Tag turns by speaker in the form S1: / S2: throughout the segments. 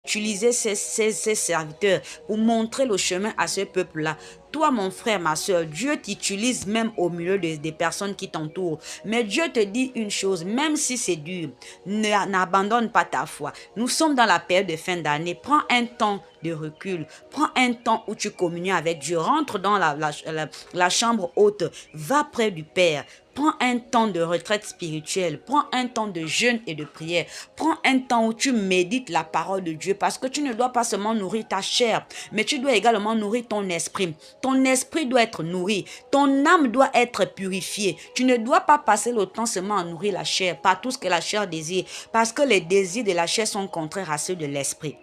S1: utiliser ses serviteurs pour montrer le chemin à ce peuple-là. Toi, mon frère, ma soeur, Dieu t'utilise même au milieu des personnes qui t'entourent. Mais Dieu te dit une chose, même si c'est dur, n'abandonne pas ta foi. Nous sommes dans la période de fin d'année. Prends un temps de recul. Prends un temps où tu communies avec Dieu. Rentre dans la chambre haute. Va près du Père. Prends un temps de retraite spirituelle. Prends un temps de jeûne et de prière. Prends un temps où tu médites la parole de Dieu parce que tu ne dois pas seulement nourrir ta chair, mais tu dois également nourrir ton esprit. Ton esprit doit être nourri. Ton âme doit être purifiée. Tu ne dois pas passer le temps seulement à nourrir la chair, pas tout ce que la chair désire, parce que les désirs de la chair sont contraires à ceux de l'esprit.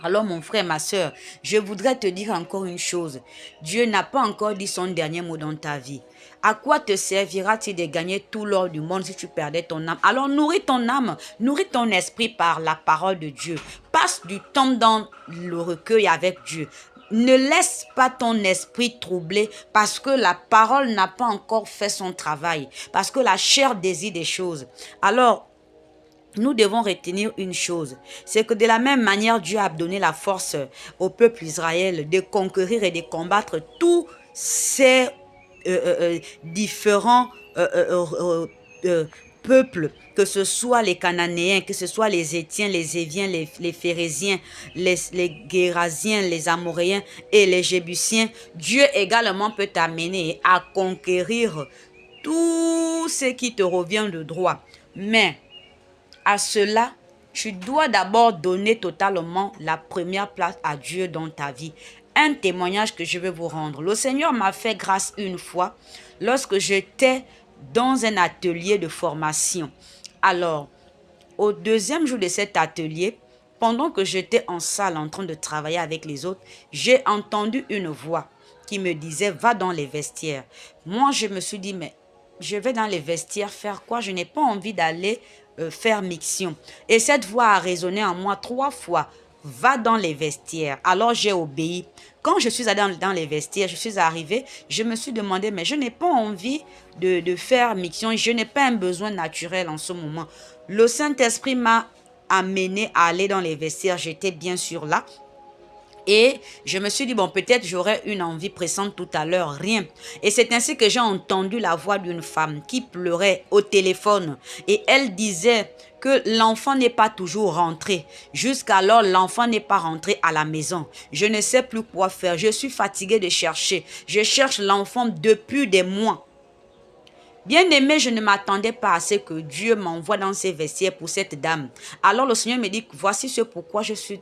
S1: Alors mon frère, ma soeur, je voudrais te dire encore une chose. Dieu n'a pas encore dit son dernier mot dans ta vie. À quoi te servira-t-il de gagner tout l'or du monde si tu perdais ton âme? Alors nourris ton âme, nourris ton esprit par la parole de Dieu. Passe du temps dans le recueil avec Dieu. Ne laisse pas ton esprit troubler parce que la parole n'a pas encore fait son travail, parce que la chair désire des choses. Alors, nous devons retenir une chose, c'est que de la même manière, Dieu a donné la force au peuple Israël de conquérir et de combattre tous ces différents peuples, que ce soit les Cananéens, que ce soit les Hétiens, les Éviens, les Phérésiens, les Gérasiens, les Amoréens et les Jébusiens. Dieu également peut t'amener à conquérir tout ce qui te revient de droit. Mais à cela, tu dois d'abord donner totalement la première place à Dieu dans ta vie. Un témoignage que je vais vous rendre. Le Seigneur m'a fait grâce une fois lorsque j'étais dans un atelier de formation. Alors, au deuxième jour de cet atelier, pendant que j'étais en salle en train de travailler avec les autres, j'ai entendu une voix qui me disait « Va dans les vestiaires ». Moi, je me suis dit « Mais je vais dans les vestiaires faire quoi? Je n'ai pas envie d'aller faire miction. » Et cette voix a résonné en moi 3 fois. Va dans les vestiaires. Alors j'ai obéi. Quand je suis allée dans les vestiaires, je suis arrivée, je me suis demandé, mais je n'ai pas envie de faire miction. Je n'ai pas un besoin naturel en ce moment. Le Saint-Esprit m'a amené à aller dans les vestiaires. J'étais bien sûr là. Et je me suis dit, bon, peut-être j'aurais une envie pressante tout à l'heure, rien. Et c'est ainsi que j'ai entendu la voix d'une femme qui pleurait au téléphone. Et elle disait que l'enfant n'est pas toujours rentré. Jusqu'alors, l'enfant n'est pas rentré à la maison. Je ne sais plus quoi faire. Je suis fatiguée de chercher. Je cherche l'enfant depuis des mois. Bien-aimé, je ne m'attendais pas à ce que Dieu m'envoie dans ces vestiaires pour cette dame. Alors le Seigneur me dit, voici ce pourquoi je suis